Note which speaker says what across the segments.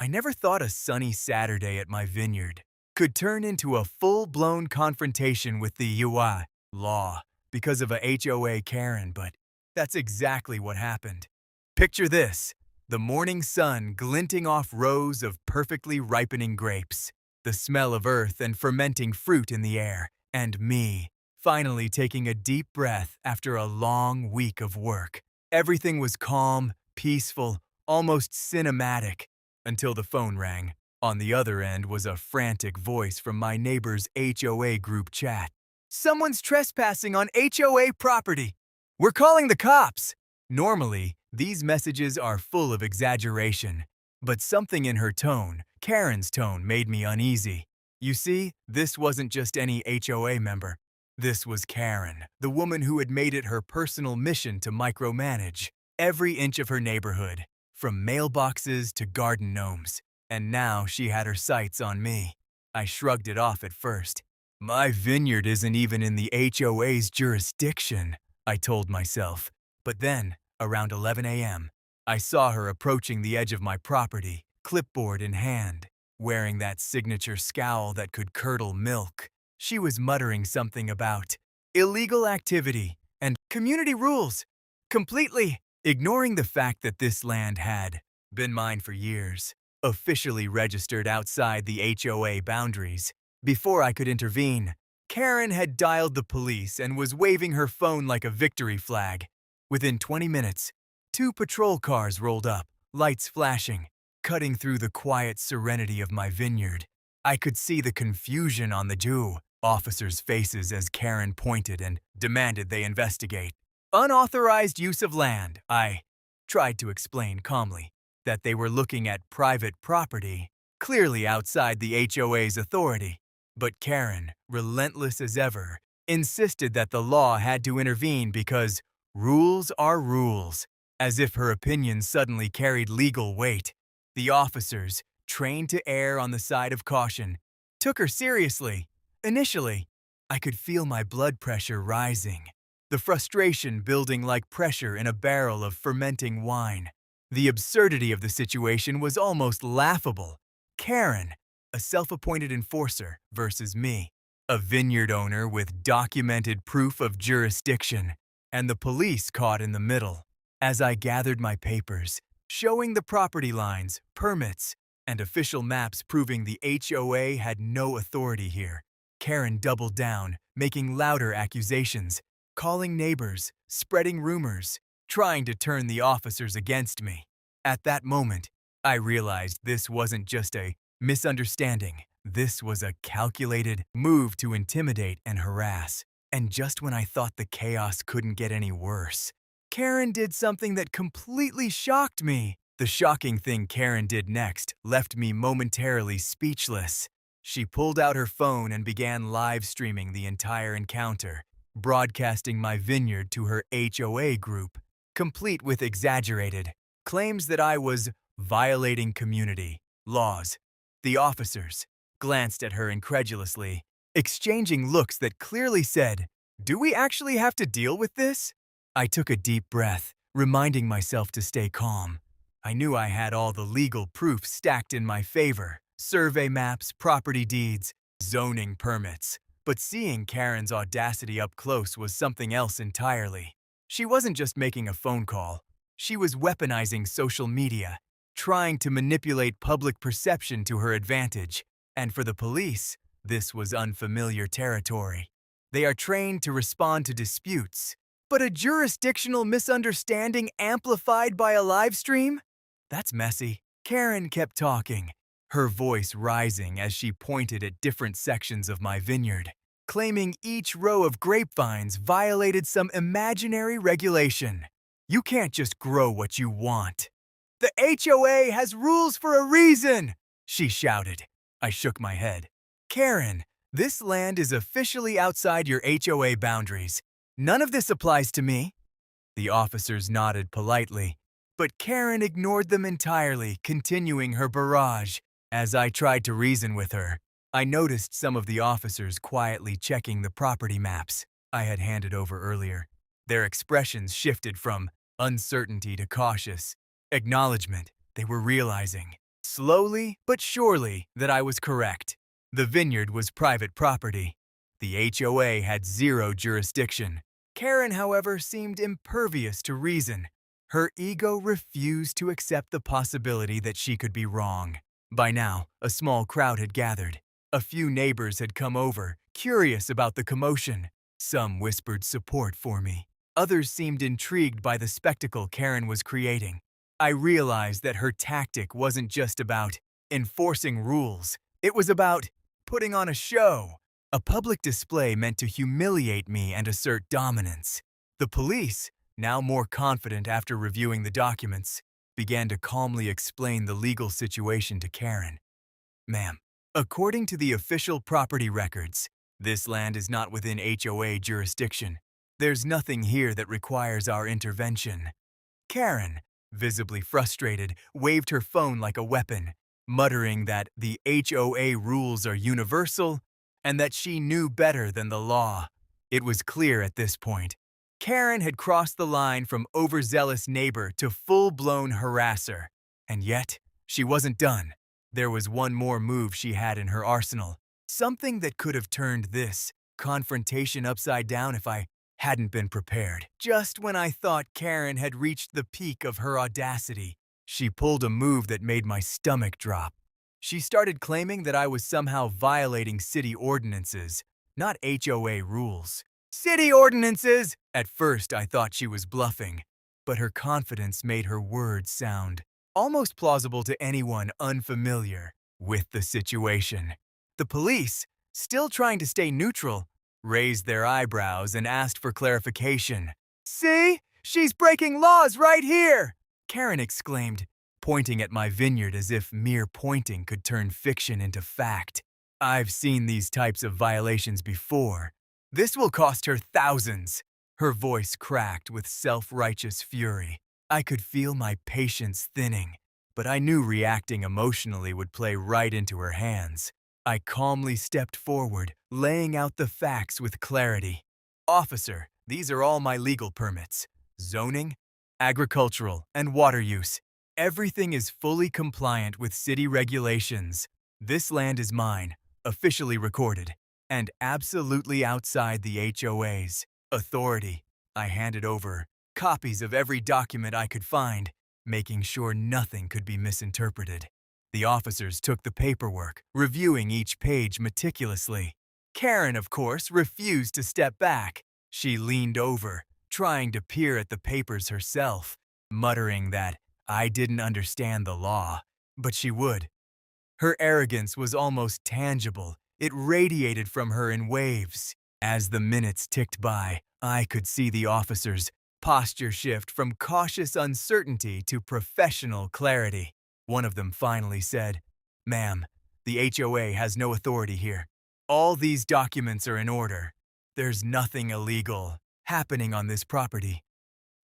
Speaker 1: I never thought a sunny Saturday at my vineyard could turn into a full-blown confrontation with the HOA law because of a HOA Karen, but that's exactly what happened. Picture this, the morning sun glinting off rows of perfectly ripening grapes, the smell of earth and fermenting fruit in the air, and me finally taking a deep breath after a long week of work. Everything was calm, peaceful, almost cinematic, until the phone rang. On the other end was a frantic voice from my neighbor's HOA group chat. "Someone's trespassing on HOA property. We're calling the cops." Normally, these messages are full of exaggeration, but something in her tone, Karen's tone, made me uneasy. You see, this wasn't just any HOA member. This was Karen, the woman who had made it her personal mission to micromanage every inch of her neighborhood, from mailboxes to garden gnomes. And now she had her sights on me. I shrugged it off at first. My vineyard isn't even in the HOA's jurisdiction, I told myself. But then, around 11 a.m., I saw her approaching the edge of my property, clipboard in hand, wearing that signature scowl that could curdle milk. She was muttering something about illegal activity and community rules, completely ignoring the fact that this land had been mine for years, officially registered outside the HOA boundaries. Before I could intervene, Karen had dialed the police and was waving her phone like a victory flag. Within 20 minutes, 2 patrol cars rolled up, lights flashing, cutting through the quiet serenity of my vineyard. I could see the confusion on the two officers' faces as Karen pointed and demanded they investigate. Unauthorized use of land, I tried to explain calmly, that they were looking at private property, clearly outside the HOA's authority. But Karen, relentless as ever, insisted that the law had to intervene because rules are rules, as if her opinion suddenly carried legal weight. The officers, trained to err on the side of caution, took her seriously. Initially, I could feel my blood pressure rising, the frustration building like pressure in a barrel of fermenting wine. The absurdity of the situation was almost laughable. Karen, a self-appointed enforcer, versus me, a vineyard owner with documented proof of jurisdiction, and the police caught in the middle. As I gathered my papers, showing the property lines, permits, and official maps proving the HOA had no authority here, Karen doubled down, making louder accusations, calling neighbors, spreading rumors, trying to turn the officers against me. At that moment, I realized this wasn't just a misunderstanding. This was a calculated move to intimidate and harass. And just when I thought the chaos couldn't get any worse, Karen did something that completely shocked me. The shocking thing Karen did next left me momentarily speechless. She pulled out her phone and began live streaming the entire encounter, broadcasting my vineyard to her HOA group, complete with exaggerated claims that I was violating community laws. The officers glanced at her incredulously, exchanging looks that clearly said, "Do we actually have to deal with this?" I took a deep breath, reminding myself to stay calm. I knew I had all the legal proof stacked in my favor: survey maps, property deeds, zoning permits. But seeing Karen's audacity up close was something else entirely. She wasn't just making a phone call. She was weaponizing social media, trying to manipulate public perception to her advantage. And for the police, this was unfamiliar territory. They are trained to respond to disputes. But a jurisdictional misunderstanding amplified by a live stream? That's messy. Karen kept talking, her voice rising as she pointed at different sections of my vineyard, claiming each row of grapevines violated some imaginary regulation. You can't just grow what you want. The HOA has rules for a reason, she shouted. I shook my head. Karen, this land is officially outside your HOA boundaries. None of this applies to me. The officers nodded politely, but Karen ignored them entirely, continuing her barrage. As I tried to reason with her, I noticed some of the officers quietly checking the property maps I had handed over earlier. Their expressions shifted from uncertainty to cautious acknowledgement. They were realizing slowly but surely, that I was correct. The vineyard was private property. The HOA had zero jurisdiction. Karen, however, seemed impervious to reason. Her ego refused to accept the possibility that she could be wrong. By now, a small crowd had gathered. A few neighbors had come over, curious about the commotion. Some whispered support for me. Others seemed intrigued by the spectacle Karen was creating. I realized that her tactic wasn't just about enforcing rules. It was about putting on a show. A public display meant to humiliate me and assert dominance. The police, now more confident after reviewing the documents, began to calmly explain the legal situation to Karen. Ma'am, according to the official property records, this land is not within HOA jurisdiction. There's nothing here that requires our intervention. Karen, visibly frustrated, waved her phone like a weapon, muttering that the HOA rules are universal and that she knew better than the law. It was clear at this point. Karen had crossed the line from overzealous neighbor to full-blown harasser. And yet, she wasn't done. There was one more move she had in her arsenal, something that could have turned this confrontation upside down if I hadn't been prepared. Just when I thought Karen had reached the peak of her audacity, she pulled a move that made my stomach drop. She started claiming that I was somehow violating city ordinances, not HOA rules. City ordinances! At first, I thought she was bluffing, but her confidence made her words sound almost plausible to anyone unfamiliar with the situation. The police, still trying to stay neutral, raised their eyebrows and asked for clarification. "See? She's breaking laws right here!" Karen exclaimed, pointing at my vineyard as if mere pointing could turn fiction into fact. "I've seen these types of violations before. This will cost her thousands." Her voice cracked with self-righteous fury. I could feel my patience thinning, but I knew reacting emotionally would play right into her hands. I calmly stepped forward, laying out the facts with clarity. "Officer, these are all my legal permits. Zoning, agricultural, and water use. Everything is fully compliant with city regulations. This land is mine, officially recorded, and absolutely outside the HOA's authority." I handed over copies of every document I could find, making sure nothing could be misinterpreted. The officers took the paperwork, reviewing each page meticulously. Karen, of course, refused to step back. She leaned over, trying to peer at the papers herself, muttering that I didn't understand the law, but she would. Her arrogance was almost tangible. It radiated from her in waves. As the minutes ticked by, I could see the officers' posture shift from cautious uncertainty to professional clarity. One of them finally said, "Ma'am, the HOA has no authority here. All these documents are in order. There's nothing illegal happening on this property."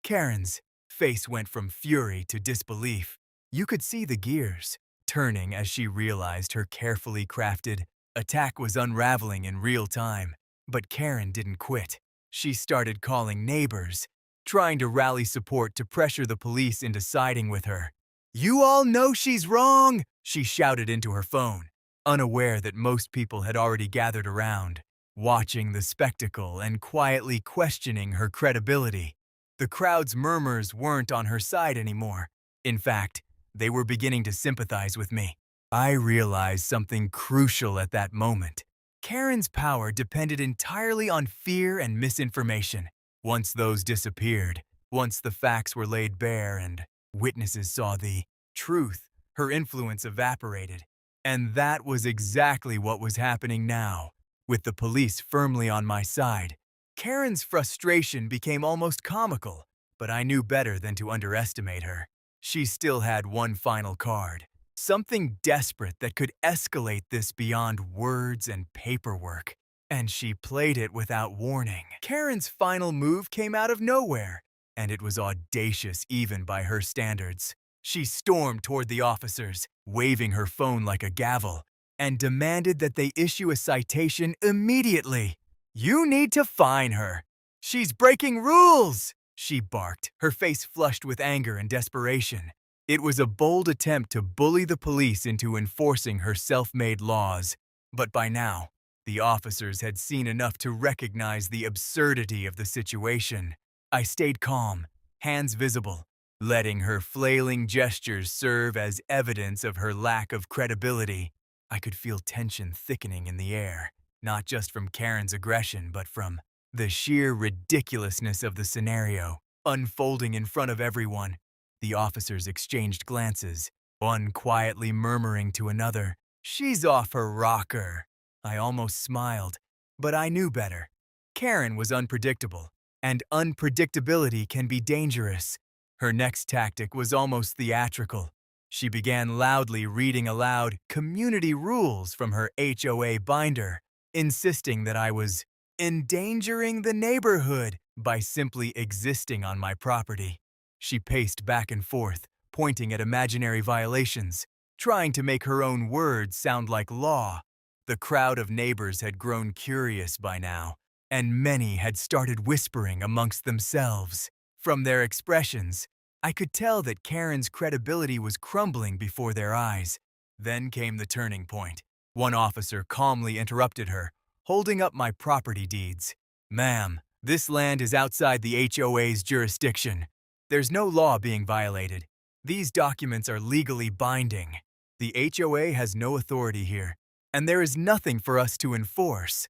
Speaker 1: Karen's face went from fury to disbelief. You could see the gears turning as she realized her carefully crafted attack was unraveling in real time. But Karen didn't quit. She started calling neighbors, trying to rally support to pressure the police into siding with her. "You all know she's wrong!" she shouted into her phone, unaware that most people had already gathered around, watching the spectacle and quietly questioning her credibility. The crowd's murmurs weren't on her side anymore. In fact, they were beginning to sympathize with me. I realized something crucial at that moment. Karen's power depended entirely on fear and misinformation. Once those disappeared, once the facts were laid bare and witnesses saw the truth, her influence evaporated. And that was exactly what was happening now. With the police firmly on my side, Karen's frustration became almost comical, but I knew better than to underestimate her. She still had one final card, something desperate that could escalate this beyond words and paperwork. And she played it without warning. Karen's final move came out of nowhere, and it was audacious even by her standards. She stormed toward the officers, waving her phone like a gavel, and demanded that they issue a citation immediately. "You need to fine her. She's breaking rules!" she barked, her face flushed with anger and desperation. It was a bold attempt to bully the police into enforcing her self-made laws, but by now, the officers had seen enough to recognize the absurdity of the situation. I stayed calm, hands visible, letting her flailing gestures serve as evidence of her lack of credibility. I could feel tension thickening in the air, not just from Karen's aggression, but from the sheer ridiculousness of the scenario unfolding in front of everyone. The officers exchanged glances, one quietly murmuring to another, "She's off her rocker." I almost smiled, but I knew better. Karen was unpredictable, and unpredictability can be dangerous. Her next tactic was almost theatrical. She began loudly reading aloud community rules from her HOA binder, insisting that I was endangering the neighborhood by simply existing on my property. She paced back and forth, pointing at imaginary violations, trying to make her own words sound like law. The crowd of neighbors had grown curious by now, and many had started whispering amongst themselves. From their expressions, I could tell that Karen's credibility was crumbling before their eyes. Then came the turning point. One officer calmly interrupted her, holding up my property deeds. "Ma'am, this land is outside the HOA's jurisdiction. There's no law being violated. These documents are legally binding. The HOA has no authority here, and there is nothing for us to enforce."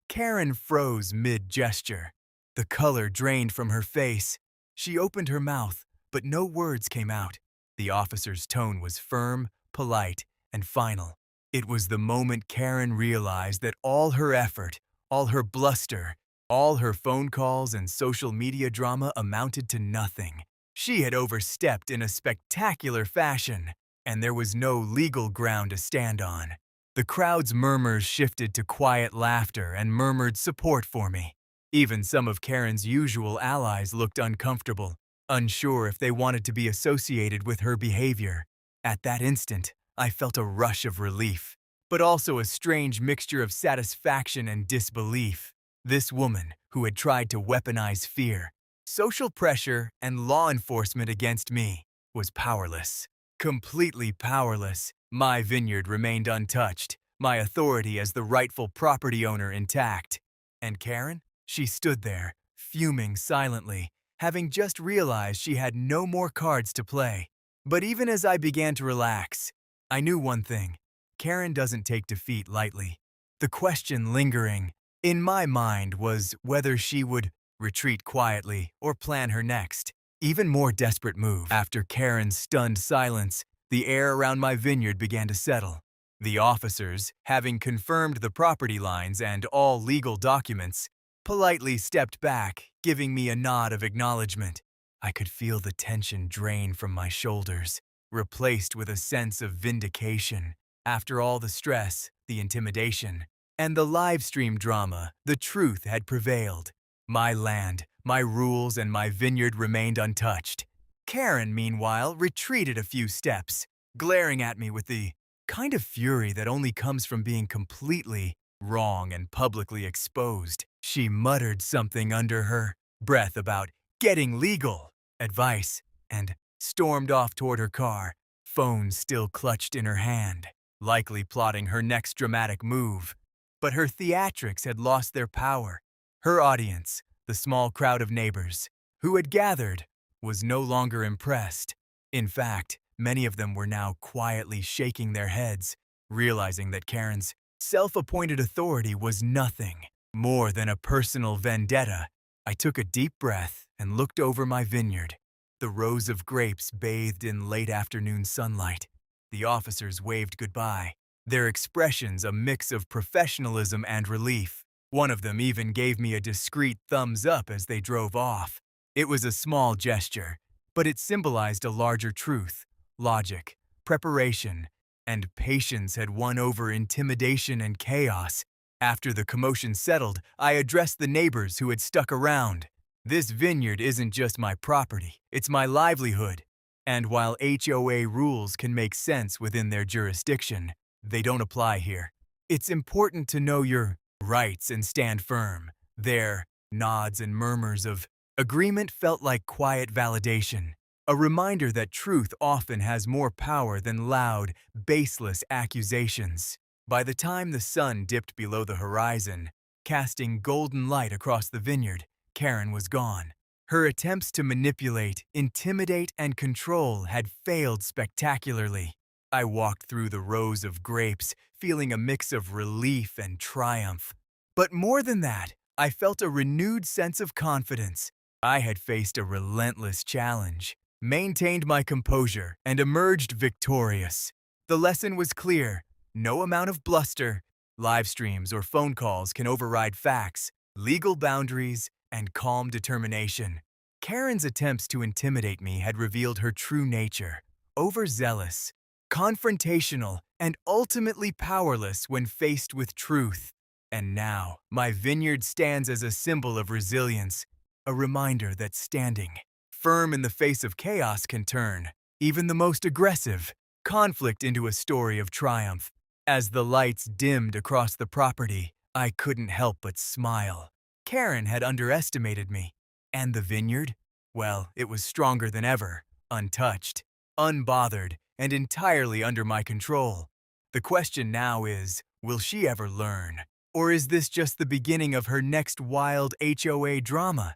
Speaker 1: Karen froze mid-gesture. The color drained from her face. She opened her mouth, but no words came out. The officer's tone was firm, polite, and final. It was the moment Karen realized that all her effort, all her bluster, all her phone calls and social media drama amounted to nothing. She had overstepped in a spectacular fashion, and there was no legal ground to stand on. The crowd's murmurs shifted to quiet laughter and murmured support for me. Even some of Karen's usual allies looked uncomfortable, unsure if they wanted to be associated with her behavior. At that instant, I felt a rush of relief, but also a strange mixture of satisfaction and disbelief. This woman, who had tried to weaponize fear, social pressure, and law enforcement against me, was powerless. Completely powerless. My vineyard remained untouched, my authority as the rightful property owner intact. And Karen? She stood there, fuming silently, having just realized she had no more cards to play. But even as I began to relax, I knew one thing. Karen doesn't take defeat lightly. The question lingering in my mind was whether she would retreat quietly or plan her next, even more desperate move. After Karen's stunned silence, the air around my vineyard began to settle. The officers, having confirmed the property lines and all legal documents, politely stepped back, giving me a nod of acknowledgement. I could feel the tension drain from my shoulders, replaced with a sense of vindication. After all the stress, the intimidation, and the live stream drama, the truth had prevailed. My land, my rules, and my vineyard remained untouched. Karen, meanwhile, retreated a few steps, glaring at me with the kind of fury that only comes from being completely wrong and publicly exposed. She muttered something under her breath about getting legal advice and stormed off toward her car, phone still clutched in her hand, likely plotting her next dramatic move. But her theatrics had lost their power. Her audience, the small crowd of neighbors who had gathered, was no longer impressed. In fact, many of them were now quietly shaking their heads, realizing that Karen's self-appointed authority was nothing more than a personal vendetta. I took a deep breath and looked over my vineyard. The rows of grapes bathed in late afternoon sunlight. The officers waved goodbye, their expressions a mix of professionalism and relief. One of them even gave me a discreet thumbs up as they drove off. It was a small gesture, but it symbolized a larger truth. Logic, preparation, and patience had won over intimidation and chaos. After the commotion settled, I addressed the neighbors who had stuck around. This vineyard isn't just my property, it's my livelihood. And while HOA rules can make sense within their jurisdiction, they don't apply here. It's important to know your rights and stand firm. Their nods and murmurs of agreement felt like quiet validation. A reminder that truth often has more power than loud, baseless accusations. By the time the sun dipped below the horizon, casting golden light across the vineyard, Karen was gone. Her attempts to manipulate, intimidate, and control had failed spectacularly. I walked through the rows of grapes, feeling a mix of relief and triumph. But more than that, I felt a renewed sense of confidence. I had faced a relentless challenge, maintained my composure, and emerged victorious. The lesson was clear: no amount of bluster, live streams, or phone calls can override facts, legal boundaries, and calm determination. Karen's attempts to intimidate me had revealed her true nature: overzealous, confrontational, and ultimately powerless when faced with truth. And now, my vineyard stands as a symbol of resilience, a reminder that standing firm in the face of chaos can turn even the most aggressive conflict into a story of triumph. As the lights dimmed across the property, I couldn't help but smile. Karen had underestimated me. And the vineyard? Well, it was stronger than ever, untouched, unbothered, and entirely under my control. The question now is, will she ever learn? Or is this just the beginning of her next wild HOA drama?